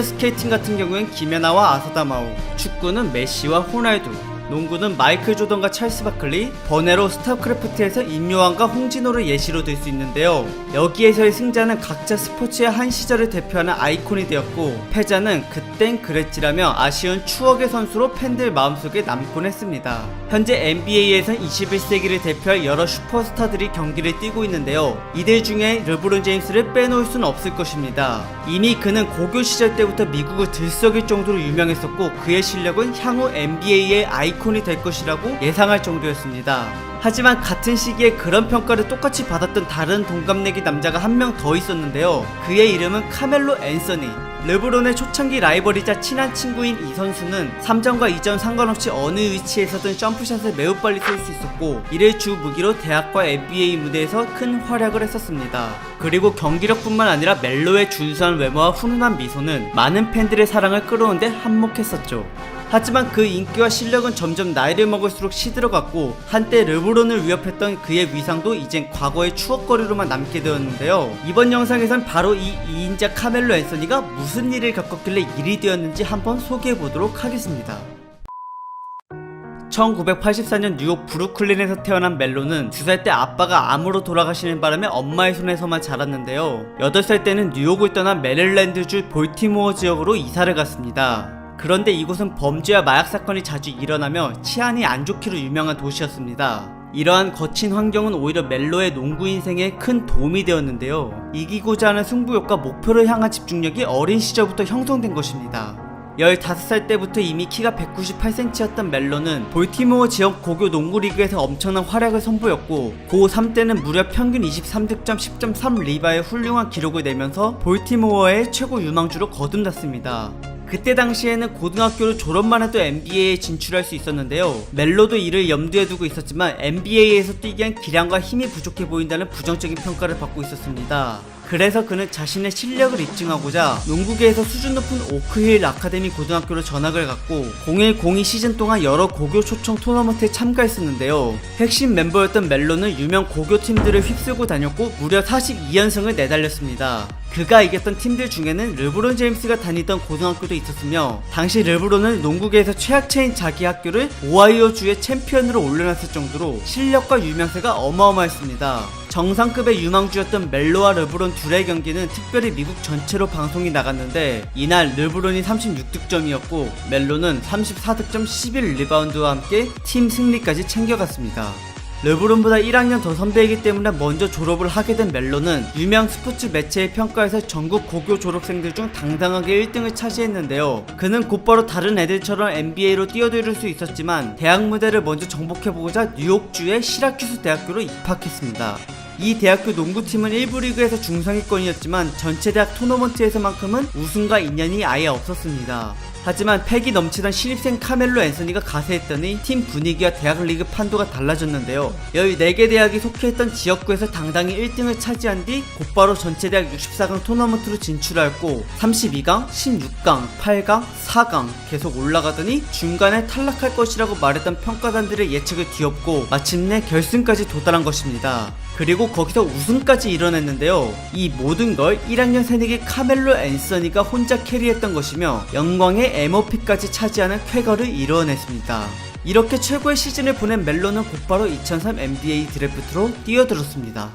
스케이팅 같은 경우엔 김연아와 아사다마오, 축구는 메시와 호날두, 농구는 마이클 조던과 찰스 바클리, 번외로 스타크래프트에서 임요한과 홍진호를 예시로 들 수 있는데요. 여기에서의 승자는 각자 스포츠의 한 시절을 대표하는 아이콘이 되었고, 패자는 그땐 그랬지라며 아쉬운 추억의 선수로 팬들 마음속에 남곤 했습니다. 현재 NBA에선 21세기를 대표할 여러 슈퍼스타들이 경기를 뛰고 있는데요. 이들 중에 르브론 제임스를 빼놓을 수는 없을 것입니다. 이미 그는 고교 시절 때부터 미국을 들썩일 정도로 유명했었고, 그의 실력은 향후 NBA의 아이콘이 될 것이라고 예상할 정도였습니다. 하지만 같은 시기에 그런 평가를 똑같이 받았던 다른 동갑내기 남자가 한 명 더 있었는데요. 그의 이름은 카멜로 앤서니. 르브론의 초창기 라이벌이자 친한 친구인 이 선수는 3점과 2점 상관없이 어느 위치에서든 점프샷을 매우 빨리 쏠 수 있었고, 이를 주 무기로 대학과 NBA 무대에서 큰 활약을 했었습니다. 그리고 경기력뿐만 아니라 멜로의 준수한 외모와 훈훈한 미소는 많은 팬들의 사랑을 끌어오는데 한몫했었죠. 하지만 그 인기와 실력은 점점 나이를 먹을수록 시들어갔고, 한때 르브론을 위협했던 그의 위상도 이젠 과거의 추억거리로만 남게 되었는데요. 이번 영상에선 바로 이 2인자 카멜로 앤서니가 무슨 일을 겪었길래 일이 되었는지 한번 소개해보도록 하겠습니다. 1984년 뉴욕 브루클린에서 태어난 멜로는 2살 때 아빠가 암으로 돌아가시는 바람에 엄마의 손에서만 자랐는데요. 8살 때는 뉴욕을 떠나 메릴랜드주 볼티모어 지역으로 이사를 갔습니다. 그런데 이곳은 범죄와 마약 사건이 자주 일어나며 치안이 안 좋기로 유명한 도시였습니다. 이러한 거친 환경은 오히려 멜로의 농구 인생에 큰 도움이 되었는데요. 이기고자 하는 승부욕과 목표를 향한 집중력이 어린 시절부터 형성된 것입니다. 15살 때부터 이미 키가 198cm였던 멜로는 볼티모어 지역 고교 농구 리그에서 엄청난 활약을 선보였고, 고3 때는 무려 평균 23득점 10.3 리바의 훌륭한 기록을 내면서 볼티모어의 최고 유망주로 거듭났습니다. 그때 당시에는 고등학교를 졸업만 해도 NBA에 진출할 수 있었는데요. 멜로도 이를 염두에 두고 있었지만 NBA에서 뛰기엔 기량과 힘이 부족해 보인다는 부정적인 평가를 받고 있었습니다. 그래서 그는 자신의 실력을 입증하고자 농구계에서 수준 높은 오크힐 아카데미 고등학교로 전학을 갔고, 01-02 시즌 동안 여러 고교 초청 토너먼트에 참가했었는데요. 핵심 멤버였던 멜로는 유명 고교 팀들을 휩쓸고 다녔고 무려 42연승을 내달렸습니다. 그가 이겼던 팀들 중에는 르브론 제임스가 다니던 고등학교도 있었으며, 당시 르브론은 농구계에서 최약체인 자기 학교를 오하이오주의 챔피언으로 올려놨을 정도로 실력과 유명세가 어마어마했습니다. 정상급의 유망주였던 멜로와 르브론 둘의 경기는 특별히 미국 전체로 방송이 나갔는데, 이날 르브론이 36득점이었고 멜로는 34득점 11리바운드와 함께 팀 승리까지 챙겨갔습니다. 르브론보다 1학년 더 선배이기 때문에 먼저 졸업을 하게 된 멜로는 유명 스포츠 매체의 평가에서 전국 고교 졸업생들 중 당당하게 1등을 차지했는데요. 그는 곧바로 다른 애들처럼 NBA로 뛰어들 수 있었지만 대학 무대를 먼저 정복해보고자 뉴욕주의 시라큐스 대학교로 입학했습니다. 이 대학교 농구팀은 1부 리그에서 중상위권이었지만 전체 대학 토너먼트에서만큼은 우승과 인연이 아예 없었습니다. 하지만 패기 넘치던 신입생 카멜로 앤서니가 가세했더니 팀 분위기와 대학 리그 판도가 달라졌는데요. 14개 대학이 속해있던 지역구에서 당당히 1등을 차지한 뒤 곧바로 전체대학 64강 토너먼트로 진출하였고, 32강, 16강, 8강, 4강 계속 올라가더니 중간에 탈락할 것이라고 말했던 평가단들의 예측을 뒤엎고 마침내 결승까지 도달한 것입니다. 그리고 거기서 우승까지 이뤄냈는데요. 이 모든 걸 1학년 새내기 카멜로 앤서니가 혼자 캐리했던 것이며 영광의 MOP까지 차지하는 쾌거를 이뤄냈습니다. 이렇게 최고의 시즌을 보낸 멜로는 곧바로 2003 NBA 드래프트로 뛰어들었습니다.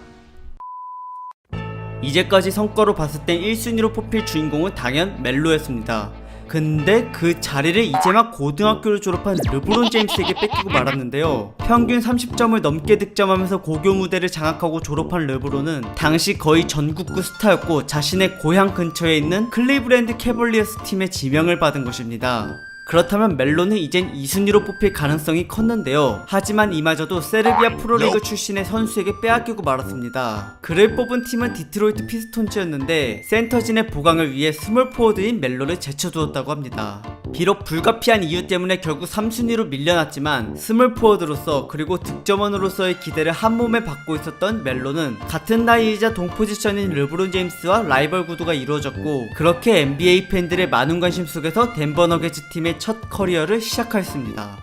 이제까지 성과로 봤을 땐 1순위로 뽑힐 주인공은 당연 멜로였습니다. 근데 그 자리를 이제 막 고등학교를 졸업한 르브론 제임스에게 뺏기고 말았는데요. 평균 30점을 넘게 득점하면서 고교 무대를 장악하고 졸업한 르브론은 당시 거의 전국구 스타였고, 자신의 고향 근처에 있는 클리브랜드 캐벌리어스 팀의 지명을 받은 것입니다. 그렇다면 멜로는 이젠 2순위로 뽑힐 가능성이 컸는데요. 하지만 이마저도 세르비아 프로리그 출신의 선수에게 빼앗기고 말았습니다. 그를 뽑은 팀은 디트로이트 피스톤즈였는데 센터진의 보강을 위해 스몰 포워드인 멜로를 제쳐두었다고 합니다. 비록 불가피한 이유 때문에 결국 3순위로 밀려났지만 스몰 포워드로서 그리고 득점원으로서의 기대를 한몸에 받고 있었던 멜로는 같은 나이이자 동포지션인 르브론 제임스와 라이벌 구도가 이루어졌고, 그렇게 NBA 팬들의 많은 관심 속에서 덴버 너게츠 팀의 첫 커리어를 시작하였습니다.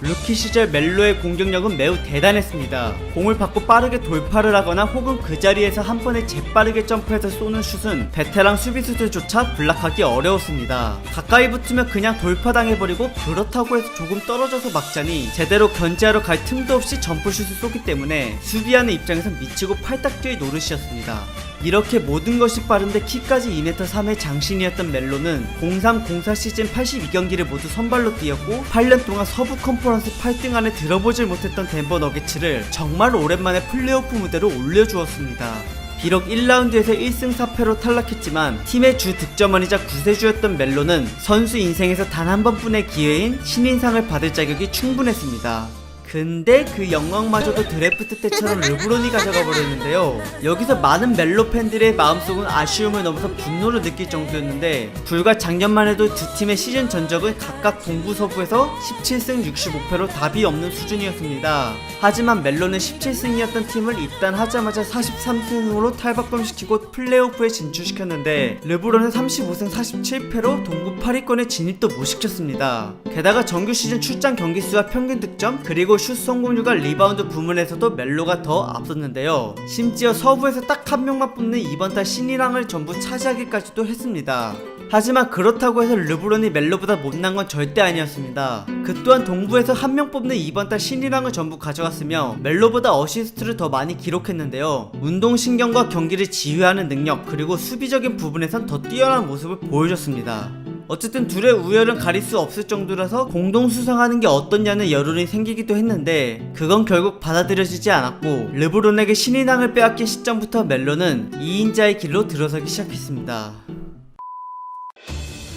루키 시절 멜로의 공격력은 매우 대단했습니다. 공을 받고 빠르게 돌파를 하거나 혹은 그 자리에서 한 번에 재빠르게 점프해서 쏘는 슛은 베테랑 수비수들조차 블락하기 어려웠습니다. 가까이 붙으면 그냥 돌파당해버리고 그렇다고 해서 조금 떨어져서 막자니 제대로 견제하러 갈 틈도 없이 점프슛을 쏘기 때문에 수비하는 입장에선 미치고 팔딱뛰의 노릇이었습니다. 이렇게 모든 것이 빠른데 키까지 2m3의 장신이었던 멜로는 03-04 시즌 82경기를 모두 선발로 뛰었고 8년 동안 서부 컨퍼런스 8등 안에 들어보질 못했던 덴버 너게츠를 정말 오랜만에 플레이오프 무대로 올려주었습니다. 비록 1라운드에서 1승 4패로 탈락했지만 팀의 주 득점원이자 구세주였던 멜로는 선수 인생에서 단 한 번뿐의 기회인 신인상을 받을 자격이 충분했습니다. 근데 그 영광마저도 드래프트 때처럼 르브론이 가져가 버렸는데요. 여기서 많은 멜로 팬들의 마음속은 아쉬움을 넘어서 분노를 느낄 정도였는데 불과 작년만 해도 두 팀의 시즌 전적은 각각 동부 서부에서 17승 65패로 답이 없는 수준이었습니다. 하지만 멜로는 17승이었던 팀을 입단하자마자 43승으로 탈바꿈시키고 플레이오프에 진출시켰는데 르브론은 35승 47패로 동부 8위권에 진입도 못 시켰습니다. 게다가 정규 시즌 출장 경기수와 평균 득점 그리고 슛 성공률과 리바운드 부문에서도 멜로가 더 앞섰는데요. 심지어 서부에서 딱 한 명만 뽑는 이번 달 신인왕을 전부 차지하기까지도 했습니다. 하지만 그렇다고 해서 르브론이 멜로보다 못난 건 절대 아니었습니다. 그 또한 동부에서 한 명 뽑는 이번 달 신인왕을 전부 가져갔으며 멜로보다 어시스트를 더 많이 기록했는데요. 운동신경과 경기를 지휘하는 능력 그리고 수비적인 부분에선 더 뛰어난 모습을 보여줬습니다. 어쨌든 둘의 우열은 가릴 수 없을 정도라서 공동 수상하는 게 어떻냐는 여론이 생기기도 했는데 그건 결국 받아들여지지 않았고 르브론에게 신인왕을 빼앗긴 시점부터 멜로는 2인자의 길로 들어서기 시작했습니다.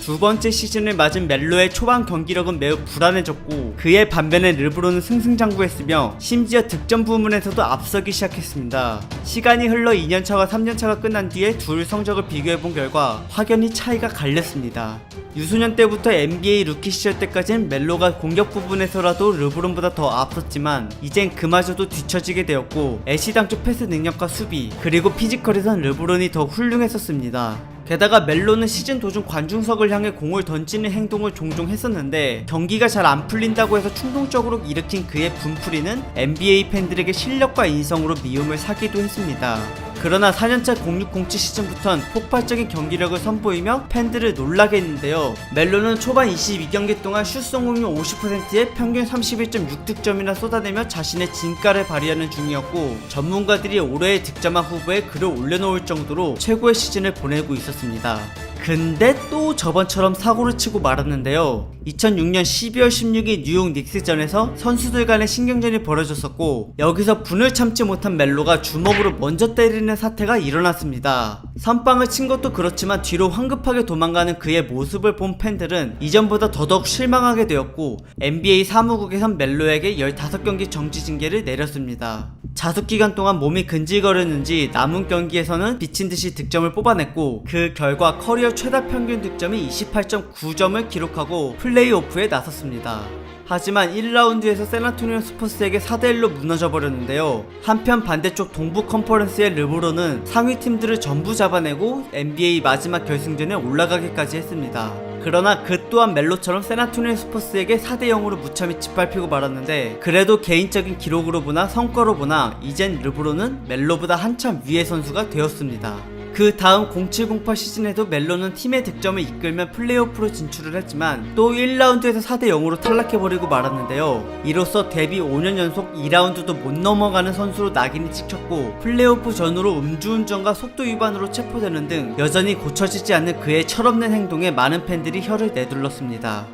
두 번째 시즌을 맞은 멜로의 초반 경기력은 매우 불안해졌고 그의 반면에 르브론은 승승장구했으며 심지어 득점 부문에서도 앞서기 시작했습니다. 시간이 흘러 2년차와 3년차가 끝난 뒤에 둘 성적을 비교해본 결과 확연히 차이가 갈렸습니다. 유소년 때부터 NBA 루키 시절 때까지는 멜로가 공격 부분에서라도 르브론보다 더 앞섰지만 이젠 그마저도 뒤처지게 되었고 애시당초 패스 능력과 수비 그리고 피지컬에선 르브론이 더 훌륭했었습니다. 게다가 멜로는 시즌 도중 관중석을 향해 공을 던지는 행동을 종종 했었는데 경기가 잘 안 풀린다고 해서 충동적으로 일으킨 그의 분풀이는 NBA 팬들에게 실력과 인성으로 미움을 사기도 했습니다. 그러나 4년차 06-07 시즌부턴 폭발적인 경기력을 선보이며 팬들을 놀라게 했는데요. 멜로는 초반 22경기 동안 슛 성공률 50%에 평균 31.6득점이나 쏟아내며 자신의 진가를 발휘하는 중이었고 전문가들이 올해의 득점왕 후보에 그를 올려놓을 정도로 최고의 시즌을 보내고 있었습니다. 근데 또 저번처럼 사고를 치고 말았는데요. 2006년 12월 16일 뉴욕 닉스전에서 선수들 간의 신경전이 벌어졌었고 여기서 분을 참지 못한 멜로가 주먹으로 먼저 때리는 사태가 일어났습니다. 선빵을 친 것도 그렇지만 뒤로 황급하게 도망가는 그의 모습을 본 팬들은 이전보다 더더욱 실망하게 되었고 NBA 사무국에선 멜로에게 15경기 정지 징계를 내렸습니다. 자숙기간 동안 몸이 근질거렸는지 남은 경기에서는 미친듯이 득점을 뽑아냈고 그 결과 커리어 최다 평균 득점이 28.9점을 기록하고 플레이오프에 나섰습니다. 하지만 1라운드에서 샌안토니오 스퍼스에게 4대1로 무너져버렸는데요. 한편 반대쪽 동부 컨퍼런스의 르브론은 상위 팀들을 전부 잡아내고 NBA 마지막 결승전에 올라가기까지 했습니다. 그러나 그 또한 멜로처럼 샌안토니오 스퍼스에게 4대0으로 무참히 짓밟히고 말았는데 그래도 개인적인 기록으로 보나 성과로 보나 이젠 르브론은 멜로보다 한참 위의 선수가 되었습니다. 그 다음 07-08 시즌에도 멜로는 팀의 득점을 이끌며 플레이오프로 진출을 했지만 또 1라운드에서 4대0으로 탈락해버리고 말았는데요. 이로써 데뷔 5년 연속 2라운드도 못 넘어가는 선수로 낙인이 찍혔고 플레이오프 전후로 음주운전과 속도 위반으로 체포되는 등 여전히 고쳐지지 않는 그의 철없는 행동에 많은 팬들이 혀를 내둘렀습니다.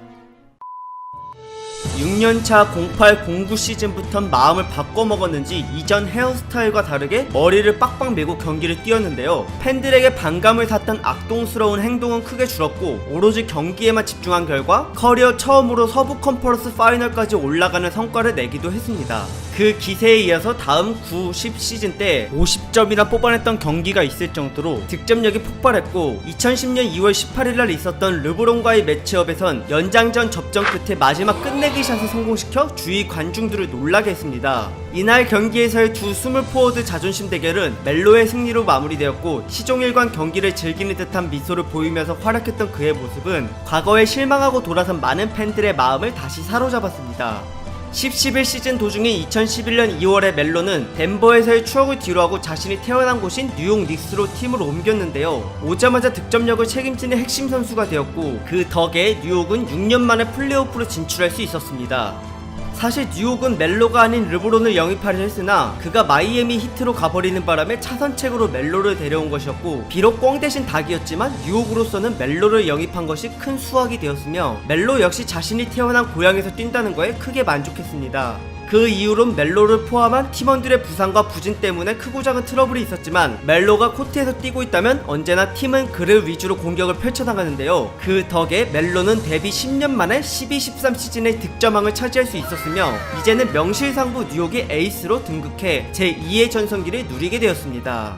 6년차 08-09 시즌부턴 마음을 바꿔먹었는지 이전 헤어스타일과 다르게 머리를 빡빡 메고 경기를 뛰었는데요. 팬들에게 반감을 샀던 악동스러운 행동은 크게 줄었고 오로지 경기에만 집중한 결과 커리어 처음으로 서부 컨퍼런스 파이널까지 올라가는 성과를 내기도 했습니다. 그 기세에 이어서 다음 9-10 시즌 때 50점이나 뽑아냈던 경기가 있을 정도로 득점력이 폭발했고 2010년 2월 18일날 있었던 르브론과의 매치업에선 연장전 접전 끝에 마지막 끝내기 샷을 성공시켜 주위 관중들을 놀라게 했습니다. 이날 경기에서의 두 스몰 포워드 자존심 대결은 멜로의 승리로 마무리되었고 시종일관 경기를 즐기는 듯한 미소를 보이면서 활약했던 그의 모습은 과거에 실망하고 돌아선 많은 팬들의 마음을 다시 사로잡았습니다. 11 시즌 도중인 2011년 2월에 멜로는 덴버에서의 추억을 뒤로하고 자신이 태어난 곳인 뉴욕 닉스로 팀을 옮겼는데요. 오자마자 득점력을 책임지는 핵심 선수가 되었고 그 덕에 뉴욕은 6년 만에 플레이오프로 진출할 수 있었습니다. 사실 뉴욕은 멜로가 아닌 르브론을 영입하려 했으나 그가 마이애미 히트로 가버리는 바람에 차선책으로 멜로를 데려온 것이었고, 비록 꽝 대신 닭이었지만 뉴욕으로서는 멜로를 영입한 것이 큰 수확이 되었으며 멜로 역시 자신이 태어난 고향에서 뛴다는 거에 크게 만족했습니다. 그 이후론 멜로를 포함한 팀원들의 부상과 부진 때문에 크고 작은 트러블이 있었지만 멜로가 코트에서 뛰고 있다면 언제나 팀은 그를 위주로 공격을 펼쳐나가는데요. 그 덕에 멜로는 데뷔 10년 만에 12-13 시즌의 득점왕을 차지할 수 있었으며 이제는 명실상부 뉴욕의 에이스로 등극해 제2의 전성기를 누리게 되었습니다.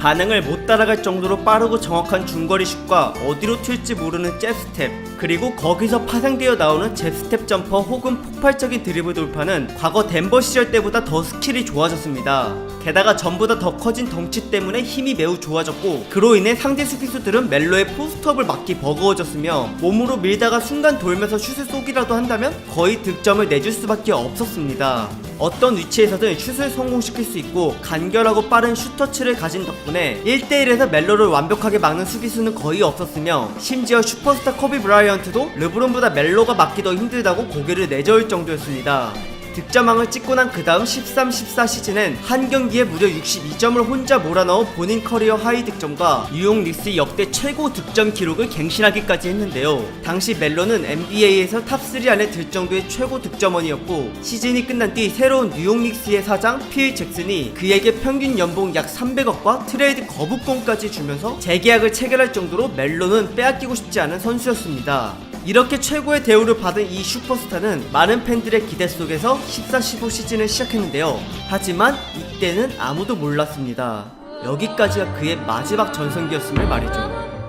반응을 못 따라갈 정도로 빠르고 정확한 중거리 슛과 어디로 튈지 모르는 잽스텝, 그리고 거기서 파생되어 나오는 잽스텝 점퍼 혹은 폭발적인 드리블 돌파는 과거 덴버 시절 때보다 더 스킬이 좋아졌습니다. 게다가 전보다 더 커진 덩치 때문에 힘이 매우 좋아졌고, 그로 인해 상대 수비수들은 멜로의 포스트업을 막기 버거워졌으며 몸으로 밀다가 순간 돌면서 슛을 쏘기라도 한다면 거의 득점을 내줄 수밖에 없었습니다. 어떤 위치에서든 슛을 성공시킬 수 있고 간결하고 빠른 슛터치를 가진 덕분에 1대1에서 멜로를 완벽하게 막는 수비수는 거의 없었으며, 심지어 슈퍼스타 코비 브라이언트도 르브론보다 멜로가 막기 더 힘들다고 고개를 내저을 정도였습니다. 득점왕을 찍고 난 그 다음 13-14 시즌엔 한 경기에 무려 62점을 혼자 몰아넣은 본인 커리어 하이 득점과 뉴욕 닉스 역대 최고 득점 기록을 갱신하기까지 했는데요. 당시 멜로는 NBA에서 탑3 안에 들 정도의 최고 득점원이었고, 시즌이 끝난 뒤 새로운 뉴욕 닉스의 사장 필 잭슨이 그에게 평균 연봉 약 300억과 트레이드 거부권까지 주면서 재계약을 체결할 정도로 멜로는 빼앗기고 싶지 않은 선수였습니다. 이렇게 최고의 대우를 받은 이 슈퍼스타는 많은 팬들의 기대 속에서 14-15 시즌을 시작했는데요. 하지만 이때는 아무도 몰랐습니다. 여기까지가 그의 마지막 전성기였음을 말이죠.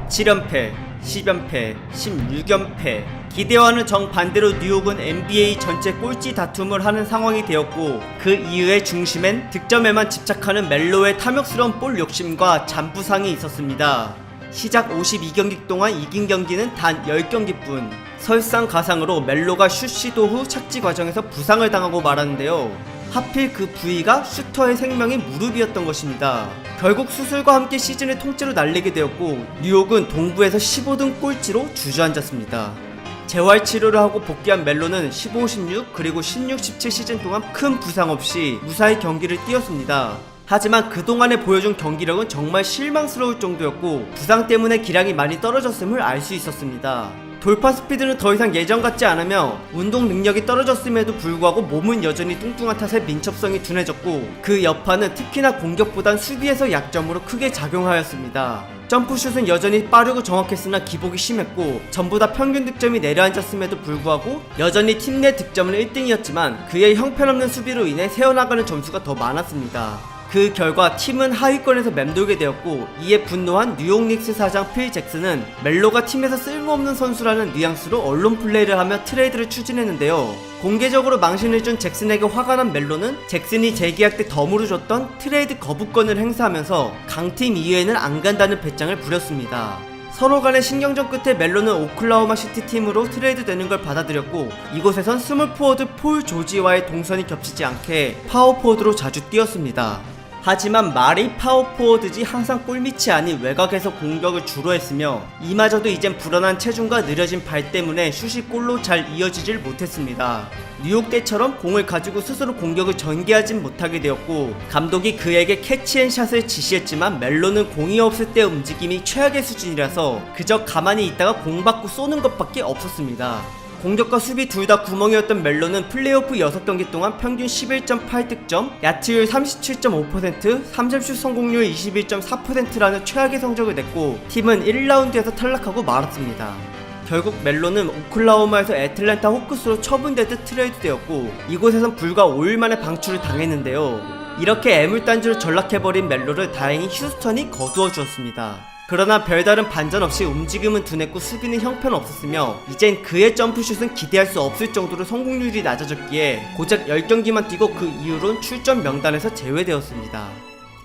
7연패, 10연패, 16연패. 기대와는 정반대로 뉴욕은 NBA 전체 꼴찌 다툼을 하는 상황이 되었고, 그 이유의 중심엔 득점에만 집착하는 멜로의 탐욕스러운 볼 욕심과 잔부상이 있었습니다. 시작 52경기 동안 이긴 경기는 단 10경기뿐. 설상가상으로 멜로가 슛 시도 후 착지 과정에서 부상을 당하고 말았는데요. 하필 그 부위가 슈터의 생명인 무릎이었던 것입니다. 결국 수술과 함께 시즌을 통째로 날리게 되었고, 뉴욕은 동부에서 15등 꼴찌로 주저앉았습니다. 재활치료를 하고 복귀한 멜로는 15-16 그리고 16-17 시즌 동안 큰 부상 없이 무사히 경기를 뛰었습니다. 하지만 그동안에 보여준 경기력은 정말 실망스러울 정도였고, 부상 때문에 기량이 많이 떨어졌음을 알 수 있었습니다. 돌파 스피드는 더 이상 예전 같지 않으며 운동 능력이 떨어졌음에도 불구하고 몸은 여전히 뚱뚱한 탓에 민첩성이 둔해졌고, 그 여파는 특히나 공격보단 수비에서 약점으로 크게 작용하였습니다. 점프슛은 여전히 빠르고 정확했으나 기복이 심했고, 전보다 평균 득점이 내려앉았음에도 불구하고 여전히 팀 내 득점은 1등이었지만 그의 형편없는 수비로 인해 새어나가는 점수가 더 많았습니다. 그 결과 팀은 하위권에서 맴돌게 되었고, 이에 분노한 뉴욕 닉스 사장 필 잭슨은 멜로가 팀에서 쓸모없는 선수라는 뉘앙스로 언론 플레이를 하며 트레이드를 추진했는데요. 공개적으로 망신을 준 잭슨에게 화가 난 멜로는 잭슨이 재계약 때 덤으로 줬던 트레이드 거부권을 행사하면서 강팀 이외에는 안 간다는 배짱을 부렸습니다. 서로 간의 신경전 끝에 멜로는 오클라호마 시티 팀으로 트레이드 되는 걸 받아들였고, 이곳에선 스몰 포워드 폴 조지와의 동선이 겹치지 않게 파워포워드로 자주 뛰었습니다. 하지만 말이 파워포워드지 항상 골밑이 아닌 외곽에서 공격을 주로 했으며, 이마저도 이젠 불어난 체중과 느려진 발 때문에 슛이 골로 잘 이어지질 못했습니다. 뉴욕 때처럼 공을 가지고 스스로 공격을 전개하진 못하게 되었고, 감독이 그에게 캐치앤샷을 지시했지만 멜로는 공이 없을 때 움직임이 최악의 수준이라서 그저 가만히 있다가 공 받고 쏘는 것밖에 없었습니다. 공격과 수비 둘 다 구멍이었던 멜로는 플레이오프 6경기 동안 평균 11.8득점, 야투율 37.5%, 3점슛 성공률 21.4%라는 최악의 성적을 냈고, 팀은 1라운드에서 탈락하고 말았습니다. 결국 멜로는 오클라호마에서 애틀랜타 호크스로 처분되듯 트레이드되었고, 이곳에선 불과 5일 만에 방출을 당했는데요. 이렇게 애물단지로 전락해버린 멜로를 다행히 휴스턴이 거두어 주었습니다. 그러나 별다른 반전 없이 움직임은 둔했고 수비는 형편없었으며, 이젠 그의 점프슛은 기대할 수 없을 정도로 성공률이 낮아졌기에 고작 10경기만 뛰고 그 이후론 출전 명단에서 제외되었습니다.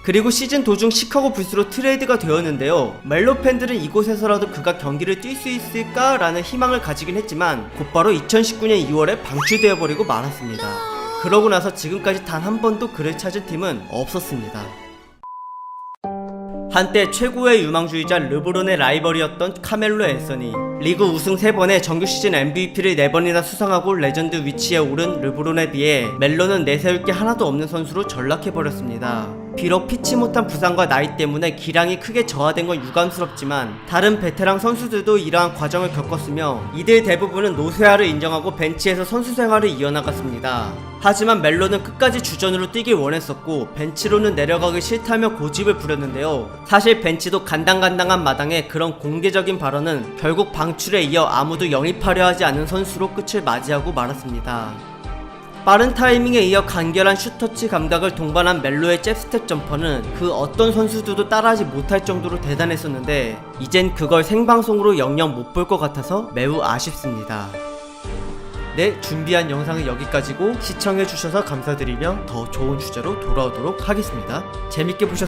그리고 시즌 도중 시카고 불스로 트레이드가 되었는데요. 멜로 팬들은 이곳에서라도 그가 경기를 뛸 수 있을까라는 희망을 가지긴 했지만 곧바로 2019년 2월에 방출되어 버리고 말았습니다. 그러고 나서 지금까지 단 한 번도 그를 찾은 팀은 없었습니다. 한때 최고의 유망주이자 르브론의 라이벌이었던 카멜로 앤서니, 리그 우승 3번에 정규 시즌 MVP를 4번이나 수상하고 레전드 위치에 오른 르브론에 비해 멜로는 내세울 게 하나도 없는 선수로 전락해버렸습니다. 비록 피치 못한 부상과 나이 때문에 기량이 크게 저하된 건 유감스럽지만 다른 베테랑 선수들도 이러한 과정을 겪었으며 이들 대부분은 노쇠화를 인정하고 벤치에서 선수 생활을 이어나갔습니다. 하지만 멜로는 끝까지 주전으로 뛰길 원했었고 벤치로는 내려가기 싫다며 고집을 부렸는데요. 사실 벤치도 간당간당한 마당에 그런 공개적인 발언은 결국 방출에 이어 아무도 영입하려 하지 않은 선수로 끝을 맞이하고 말았습니다. 빠른 타이밍에 이어 간결한 슛터치 감각을 동반한 멜로의 잽스텝 점퍼는 그 어떤 선수들도 따라하지 못할 정도로 대단했었는데 이젠 그걸 생방송으로 영영 못 볼 것 같아서 매우 아쉽습니다. 네, 준비한 영상은 여기까지고 시청해주셔서 감사드리며 더 좋은 주제로 돌아오도록 하겠습니다. 재밌게 보셨